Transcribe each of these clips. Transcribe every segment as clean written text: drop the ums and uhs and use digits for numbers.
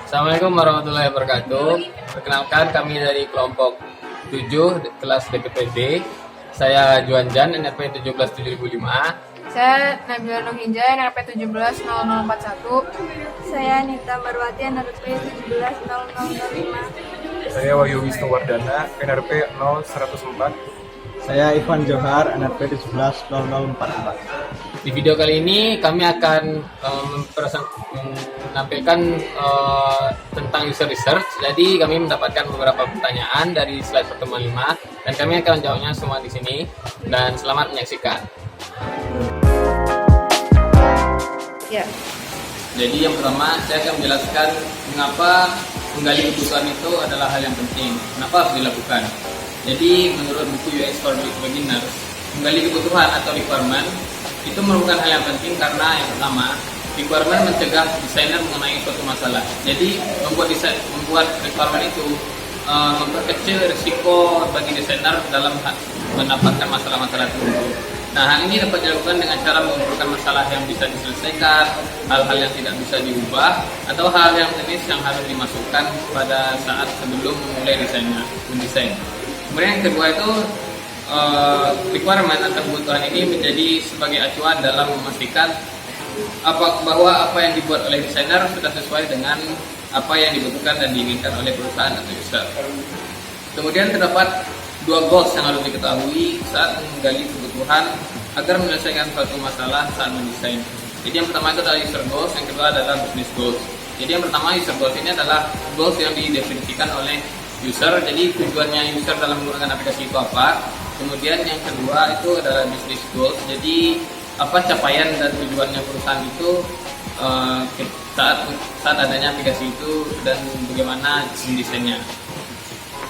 Assalamualaikum warahmatullahi wabarakatuh. Perkenalkan, kami dari kelompok 7 kelas DPPD. Saya Juan Jan, NRP 177005. Saya Nabila Nuhinjai, NRP 170041. Saya Nita Marwati, NRP 170005. Saya Wahyu Wisnuwardana, NRP 0104. Saya Ivan Johar, NRP 170044. Di video kali ini kami akan menampilkan tentang user research. Jadi kami mendapatkan beberapa pertanyaan dari slide pertemuan 5 dan kami akan menjawabnya semua di sini. Dan selamat menyaksikan. Ya. Jadi yang pertama saya akan menjelaskan mengapa menggali kebutuhan itu adalah hal yang penting. Kenapa harus dilakukan? Jadi menurut buku UX for Beginners, menggali kebutuhan atau requirement itu merupakan hal yang penting karena yang pertama, requirement mencegah desainer mengenai suatu masalah. Jadi membuat requirement itu memperkecil risiko bagi desainer dalam mendapatkan masalah-masalah tertentu. Nah, hal ini dapat dilakukan dengan cara mengumpulkan masalah yang bisa diselesaikan, hal-hal yang tidak bisa diubah, atau hal yang teknis yang harus dimasukkan pada saat sebelum memulai mendesain. Kemudian yang kedua itu requirement atau kebutuhan ini menjadi sebagai acuan dalam memastikan bahwa apa yang dibuat oleh desainer sudah sesuai dengan apa yang dibutuhkan dan diinginkan oleh perusahaan atau user. Kemudian terdapat dua goals yang harus diketahui saat menggali kebutuhan agar menyelesaikan suatu masalah saat mendesain. Jadi yang pertama itu adalah user goals, yang kedua adalah business goals. Jadi yang pertama user goals ini adalah goals yang didefinisikan oleh user. Jadi tujuannya user dalam menggunakan aplikasi itu apa. Kemudian yang kedua itu adalah business goals. Jadi apa capaian dan tujuannya perusahaan itu saat adanya aplikasi itu dan bagaimana desainnya.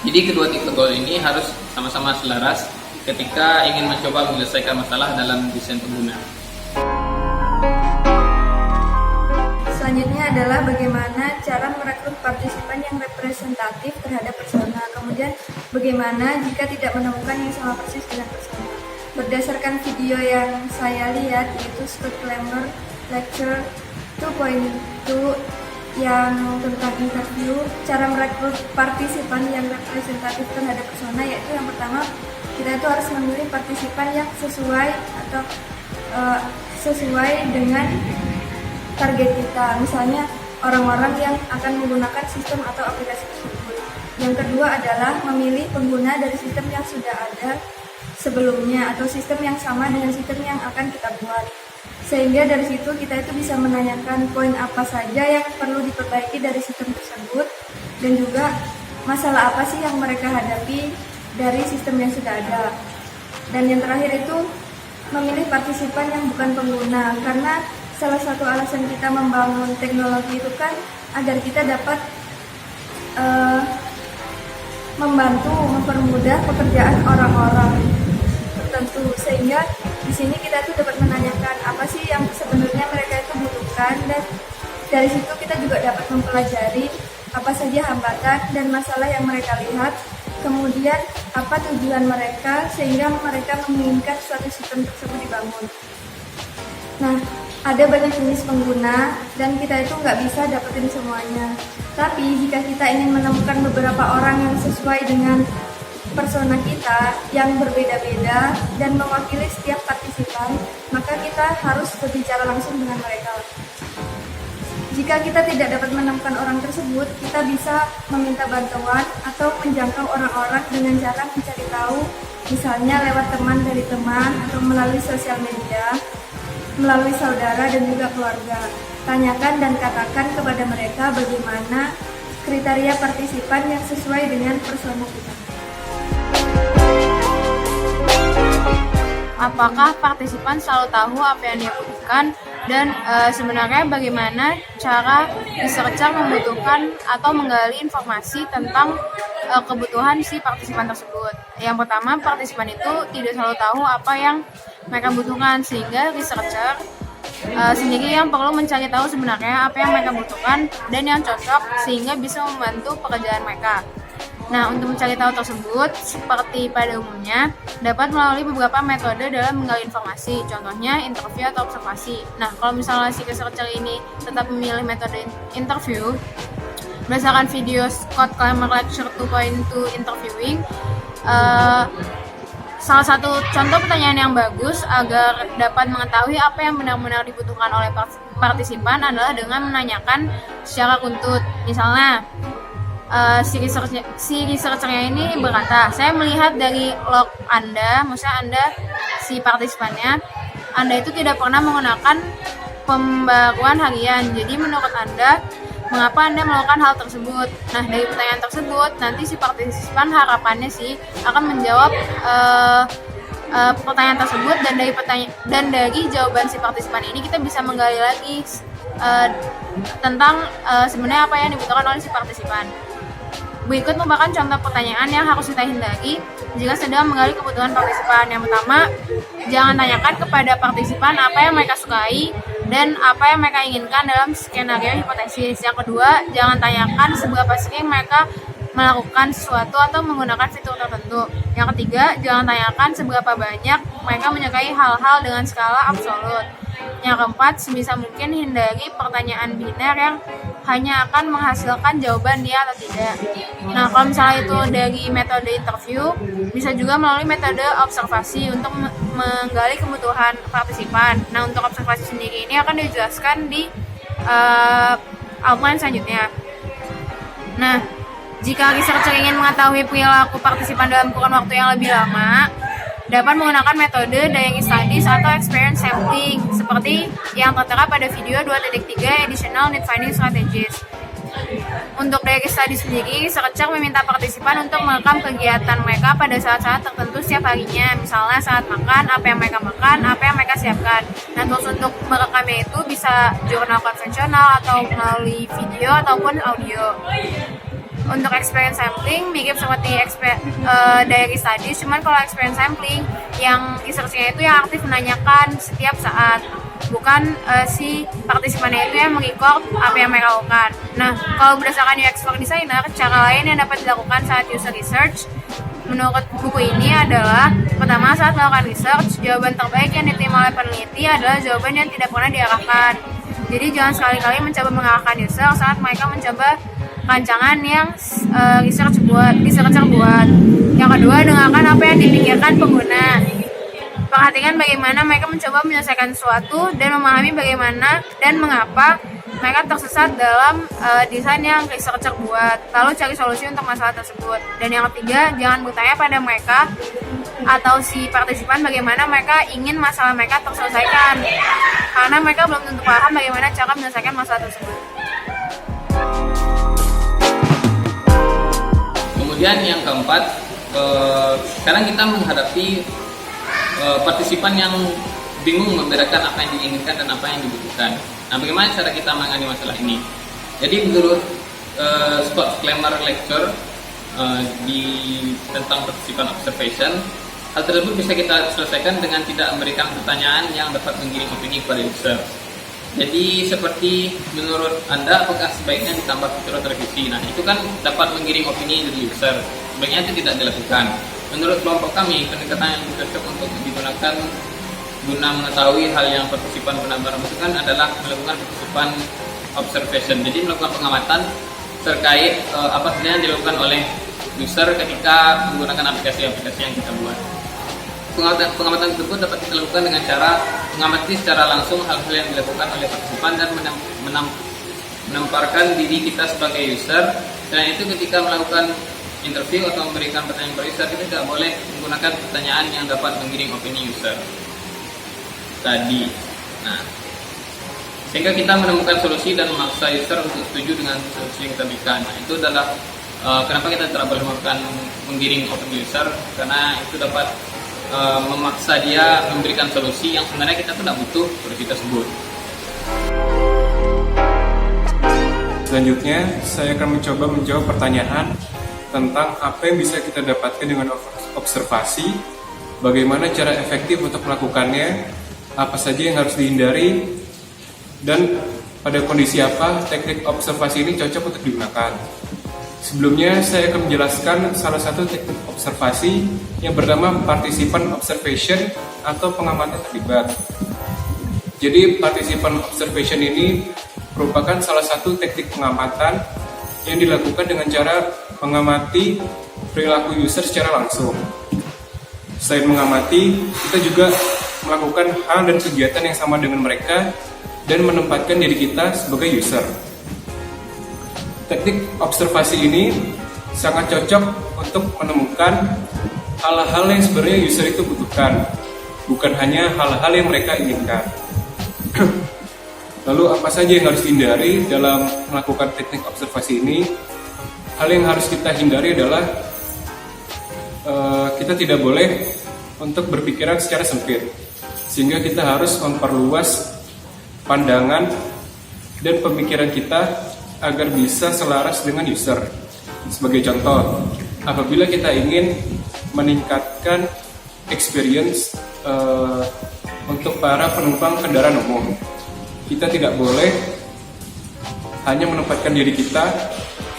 Jadi kedua tipe goal ini harus sama-sama selaras ketika ingin mencoba menyelesaikan masalah dalam desain pengguna. Selanjutnya adalah bagaimana cara merekrut partisipan yang representatif terhadap persona. Kemudian bagaimana jika tidak menemukan yang sama persis dengan persona. Berdasarkan video yang saya lihat, yaitu Scott Klemmer Lecture 2.2 yang tentang interview, cara merekrut partisipan yang representatif terhadap persona, yaitu yang pertama kita itu harus memilih partisipan yang sesuai dengan target kita, misalnya orang-orang yang akan menggunakan sistem atau aplikasi tersebut. Yang kedua adalah memilih pengguna dari sistem yang sudah ada sebelumnya atau sistem yang sama dengan sistem yang akan kita buat. Sehingga dari situ kita itu bisa menanyakan poin apa saja yang perlu diperbaiki dari sistem tersebut dan juga masalah apa sih yang mereka hadapi dari sistem yang sudah ada. Dan yang terakhir itu memilih partisipan yang bukan pengguna, karena salah satu alasan kita membangun teknologi itu kan agar kita dapat mempermudah pekerjaan orang-orang tertentu, sehingga di sini kita tuh dapat menanyakan apa sih yang sebenarnya mereka itu butuhkan, dan dari situ kita juga dapat mempelajari apa saja hambatan dan masalah yang mereka lihat, kemudian apa tujuan mereka sehingga mereka menginginkan suatu sistem tersebut dibangun. Nah, ada banyak jenis pengguna dan kita itu nggak bisa dapetin semuanya. Tapi jika kita ingin menemukan beberapa orang yang sesuai dengan persona kita yang berbeda-beda dan mewakili setiap partisipan, maka kita harus berbicara langsung dengan mereka. Jika kita tidak dapat menemukan orang tersebut, kita bisa meminta bantuan atau menjangkau orang-orang dengan cara mencari tahu, misalnya lewat teman dari teman atau melalui sosial media, melalui saudara dan juga keluarga. Tanyakan dan katakan kepada mereka bagaimana kriteria partisipan yang sesuai dengan persona kita. Apakah partisipan selalu tahu apa yang dia butuhkan, dan sebenarnya bagaimana cara researcher membutuhkan atau menggali informasi tentang kebutuhan si partisipan tersebut. Yang pertama, partisipan itu tidak selalu tahu apa yang mereka butuhkan, sehingga researcher sendiri yang perlu mencari tahu sebenarnya apa yang mereka butuhkan dan yang cocok sehingga bisa membantu pekerjaan mereka. Nah, untuk mencari tahu tersebut, seperti pada umumnya, dapat melalui beberapa metode dalam menggali informasi, contohnya interview atau observasi. Nah, kalau misalnya si researcher ini tetap memilih metode interview, berdasarkan video Scott Clemmer Lecture 2.2 Interviewing, salah satu contoh pertanyaan yang bagus agar dapat mengetahui apa yang benar-benar dibutuhkan oleh partisipan adalah dengan menanyakan secara runtut. Misalnya, si researchernya ini berkata, saya melihat dari log Anda, maksudnya Anda si partisipannya, Anda itu tidak pernah menggunakan pembaruan harian. Jadi menurut Anda, mengapa Anda melakukan hal tersebut? Nah, dari pertanyaan tersebut, nanti si partisipan harapannya sih akan menjawab pertanyaan tersebut, dan dari jawaban si partisipan ini kita bisa menggali lagi tentang sebenarnya apa yang dibutuhkan oleh si partisipan. Berikut merupakan contoh pertanyaan yang harus kita hindari jika sedang menggali kebutuhan partisipan. Yang pertama, jangan tanyakan kepada partisipan apa yang mereka sukai dan apa yang mereka inginkan dalam skenario hipotesis. Yang kedua, jangan tanyakan seberapa sering mereka melakukan sesuatu atau menggunakan fitur tertentu. Yang ketiga, jangan tanyakan seberapa banyak mereka menyukai hal-hal dengan skala absolut. Yang keempat, sebisa mungkin hindari pertanyaan biner yang hanya akan menghasilkan jawaban dia atau tidak. Nah, kalau misalnya itu dari metode interview, bisa juga melalui metode observasi untuk menggali kebutuhan partisipan. Nah, untuk observasi sendiri ini akan dijelaskan di outline selanjutnya. Nah, jika researcher ingin mengetahui perilaku partisipan dalam kurun waktu yang lebih lama, dapat menggunakan metode Diary Studies atau Experience Sampling seperti yang tertera pada video 2.3 Additional Need Finding Strategies. Untuk Diary Studies sendiri, researcher meminta partisipan untuk merekam kegiatan mereka pada saat-saat tertentu setiap harinya, misalnya saat makan, apa yang mereka makan, apa yang mereka siapkan. Nah, tools untuk merekamnya itu bisa jurnal konvensional atau melalui video ataupun audio. Untuk experience sampling mirip seperti diary studies, cuman kalau experience sampling yang researchnya itu yang aktif menanyakan setiap saat, bukan si partisipannya itu yang merecord apa yang mereka lakukan. Nah, kalau berdasarkan UX for Designer, cara lain yang dapat dilakukan saat user research menurut buku ini adalah, pertama, saat melakukan research, jawaban terbaik yang diterima oleh peneliti adalah jawaban yang tidak pernah diarahkan. Jadi jangan sekali-kali mencoba mengarahkan user saat mereka mencoba rancangan yang researcher buat. Yang kedua, dengarkan apa yang dipikirkan pengguna. Perhatikan bagaimana mereka mencoba menyelesaikan sesuatu dan memahami bagaimana dan mengapa mereka tersesat dalam desain yang researcher buat. Lalu cari solusi untuk masalah tersebut. Dan yang ketiga, jangan bertanya pada mereka atau si partisipan bagaimana mereka ingin masalah mereka terselesaikan, karena mereka belum tentu paham bagaimana cara menyelesaikan masalah tersebut. Kemudian yang keempat, sekarang kita menghadapi partisipan yang bingung membedakan apa yang diinginkan dan apa yang dibutuhkan. Nah, bagaimana cara kita menangani masalah ini? Jadi menurut Scott Clemmer Lecture tentang partisipan observation, hal tersebut bisa kita selesaikan dengan tidak memberikan pertanyaan yang dapat menggiring opini kepada user. Jadi seperti menurut Anda, apakah sebaiknya ditambah fitur atau revisi? Nah, itu kan dapat menggiring opini dari user. Sebaiknya itu tidak dilakukan. Menurut kelompok kami, pendekatan yang cocok untuk digunakan guna mengetahui hal yang partisipan benar-benar butuhkan adalah melakukan partisipan observation. Jadi melakukan pengamatan terkait apa saja yang dilakukan oleh user ketika menggunakan aplikasi-aplikasi yang kita buat. Pengamatan tersebut dapat kita lakukan dengan cara mengamati secara langsung hal-hal yang dilakukan oleh partisipan dan menempatkan diri kita sebagai user. Dan itu ketika melakukan interview atau memberikan pertanyaan kepada user, kita tidak boleh menggunakan pertanyaan yang dapat menggiring opini user tadi. Nah, sehingga kita menemukan solusi dan memaksa user untuk setuju dengan solusi yang kita berikan. Nah, itu adalah kenapa kita tidak boleh melakukan menggiring opini user, karena itu dapat memaksa dia memberikan solusi yang sebenarnya kita tidak butuh solusi tersebut. Selanjutnya, saya akan mencoba menjawab pertanyaan tentang apa yang bisa kita dapatkan dengan observasi, bagaimana cara efektif untuk melakukannya, apa saja yang harus dihindari, dan pada kondisi apa teknik observasi ini cocok untuk digunakan. Sebelumnya saya akan menjelaskan salah satu teknik observasi yang bernama participant observation atau pengamatan terlibat. Jadi participant observation ini merupakan salah satu teknik pengamatan yang dilakukan dengan cara mengamati perilaku user secara langsung. Selain mengamati, kita juga melakukan hal dan kegiatan yang sama dengan mereka dan menempatkan diri kita sebagai user. Teknik observasi ini sangat cocok untuk menemukan hal-hal yang sebenarnya user itu butuhkan, bukan hanya hal-hal yang mereka inginkan. Lalu apa saja yang harus dihindari dalam melakukan teknik observasi ini? Hal yang harus kita hindari adalah kita tidak boleh untuk berpikiran secara sempit, sehingga kita harus memperluas pandangan dan pemikiran kita agar bisa selaras dengan user. Sebagai contoh, apabila kita ingin meningkatkan experience untuk para penumpang kendaraan umum, kita tidak boleh hanya menempatkan diri kita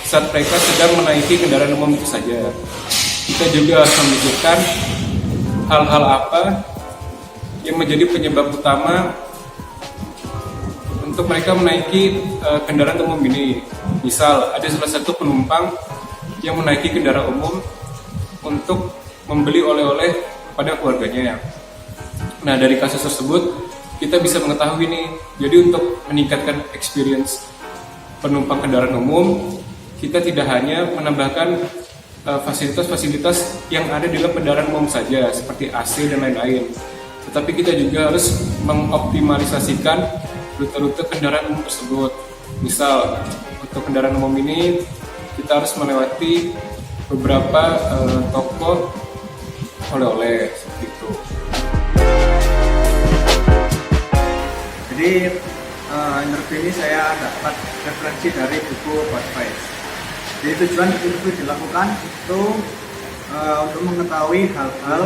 saat mereka sedang menaiki kendaraan umum itu saja. Kita juga harus memikirkan hal-hal apa yang menjadi penyebab utama untuk mereka menaiki kendaraan umum ini. Misal, ada salah satu penumpang yang menaiki kendaraan umum untuk membeli oleh-oleh pada keluarganya. Nah, dari kasus tersebut, kita bisa mengetahui nih, jadi untuk meningkatkan experience penumpang kendaraan umum, kita tidak hanya menambahkan fasilitas-fasilitas yang ada di dalam kendaraan umum saja, seperti AC dan lain-lain. Tetapi kita juga harus mengoptimalisasikan rute-rute kendaraan umum tersebut. Misal, untuk kendaraan umum ini kita harus melewati beberapa toko oleh-oleh seperti itu. Jadi interview ini saya dapat referensi dari buku Podface. Jadi tujuan interview dilakukan itu untuk mengetahui hal-hal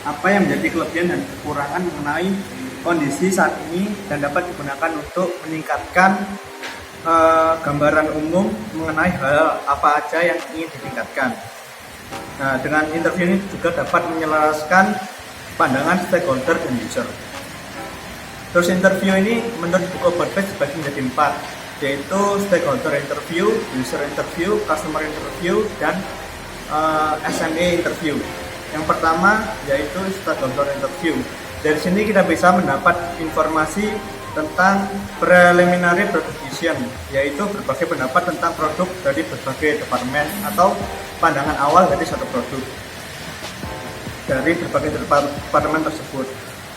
apa yang menjadi kelebihan dan kekurangan mengenai kondisi saat ini dan dapat digunakan untuk meningkatkan gambaran umum mengenai hal apa aja yang ingin ditingkatkan. Nah, dengan interview ini juga dapat menyelaraskan pandangan stakeholder dan user. Terus interview ini menurut buku Podface dibagi menjadi 4, yaitu stakeholder interview, user interview, customer interview, dan SME interview. Yang pertama yaitu stakeholder interview. Dari sini kita bisa mendapat informasi tentang preliminary product vision, yaitu berbagai pendapat tentang produk dari berbagai departemen atau pandangan awal dari suatu produk dari berbagai departemen tersebut.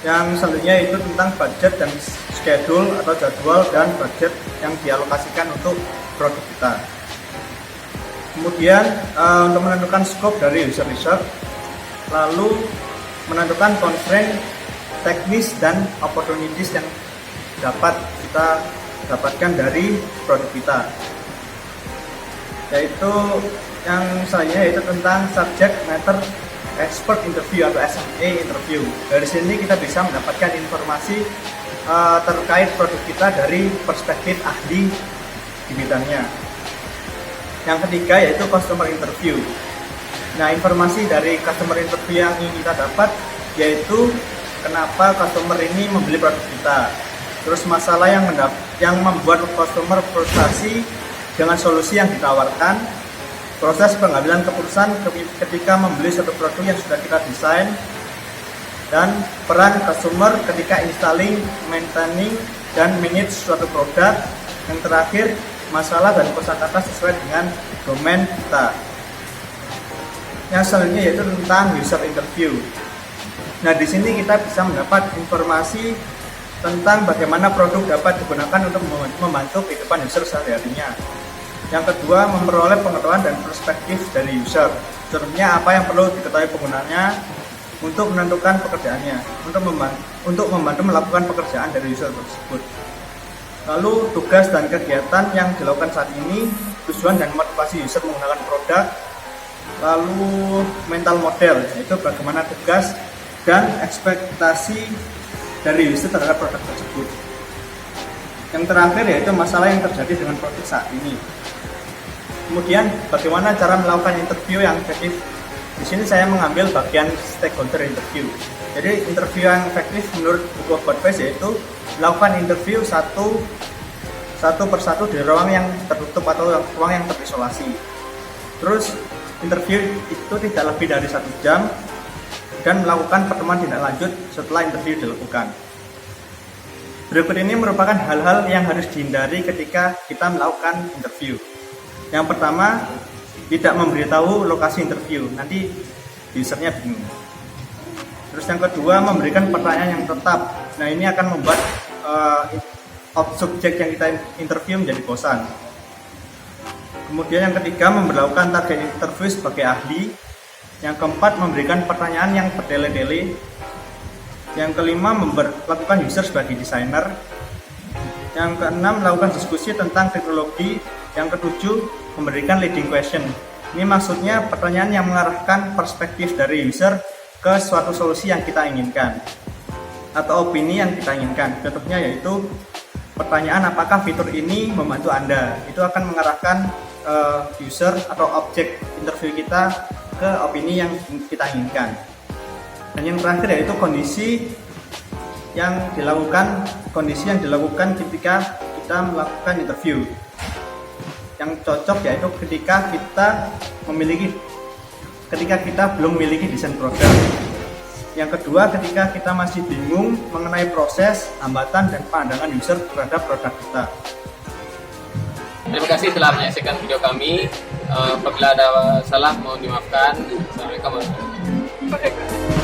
Yang selanjutnya itu tentang budget dan schedule atau jadwal dan budget yang dialokasikan untuk produk kita. Kemudian untuk menentukan scope dari user research, lalu menentukan constraint teknis dan opportunities yang dapat kita dapatkan dari produk kita. Yaitu yang selanjutnya yaitu tentang subject matter expert interview atau SME interview. Dari sini kita bisa mendapatkan informasi terkait produk kita dari perspektif ahli di bidangnya. Yang ketiga yaitu customer interview. Nah, informasi dari customer interview yang ingin kita dapat yaitu kenapa customer ini membeli produk kita. Terus masalah yang membuat customer frustasi dengan solusi yang ditawarkan, proses pengambilan keputusan ketika membeli suatu produk yang sudah kita desain, dan peran customer ketika installing, maintaining, dan manage suatu produk. Yang terakhir, masalah dan kosakata sesuai dengan domain kita. Yang selanjutnya yaitu tentang user interview. Nah, di sini kita bisa mendapat informasi tentang bagaimana produk dapat digunakan untuk membantu kehidupan user sehari-harinya. Yang kedua, memperoleh pengetahuan dan perspektif dari user. Contohnya apa yang perlu diketahui penggunanya untuk menentukan pekerjaannya, untuk membantu melakukan pekerjaan dari user tersebut. Lalu tugas dan kegiatan yang dilakukan saat ini, tujuan dan motivasi user menggunakan produk. Lalu mental model, yaitu bagaimana tugas dan ekspektasi dari user terhadap produk tersebut. Yang terakhir yaitu masalah yang terjadi dengan produk saat ini. Kemudian bagaimana cara melakukan interview yang efektif? Di sini saya mengambil bagian stakeholder interview. Jadi interview yang efektif menurut buku Oxford yaitu melakukan interview satu persatu di ruang yang tertutup atau ruang yang terisolasi. Terus interview itu tidak lebih dari 1 jam dan melakukan pertemuan tindak lanjut setelah interview dilakukan. Berikut ini merupakan hal-hal yang harus dihindari ketika kita melakukan interview. Yang pertama, tidak memberitahu lokasi interview, nanti usernya bingung. Terus yang kedua, memberikan pertanyaan yang tetap. Nah, ini akan membuat subjek yang kita interview menjadi bosan. Kemudian yang ketiga, memberlakukan target interview sebagai ahli. Yang keempat, memberikan pertanyaan yang bertele-tele. Yang kelima, melakukan user sebagai desainer. Yang keenam, melakukan diskusi tentang teknologi. Yang ketujuh, memberikan leading question. Ini maksudnya pertanyaan yang mengarahkan perspektif dari user ke suatu solusi yang kita inginkan atau opini yang kita inginkan. Contohnya yaitu pertanyaan apakah fitur ini membantu Anda. Itu akan mengarahkan user atau objek interview kita ke opini yang kita inginkan. Dan yang terakhir yaitu kondisi yang dilakukan ketika kita melakukan interview. Yang cocok yaitu ketika kita belum memiliki desain produk. Yang kedua, ketika kita masih bingung mengenai proses, hambatan, dan pandangan user terhadap produk kita. Terima kasih telah menyaksikan video kami. Apabila ada salah mohon dimaafkan. Assalamualaikum warahmatullahi wabarakatuh.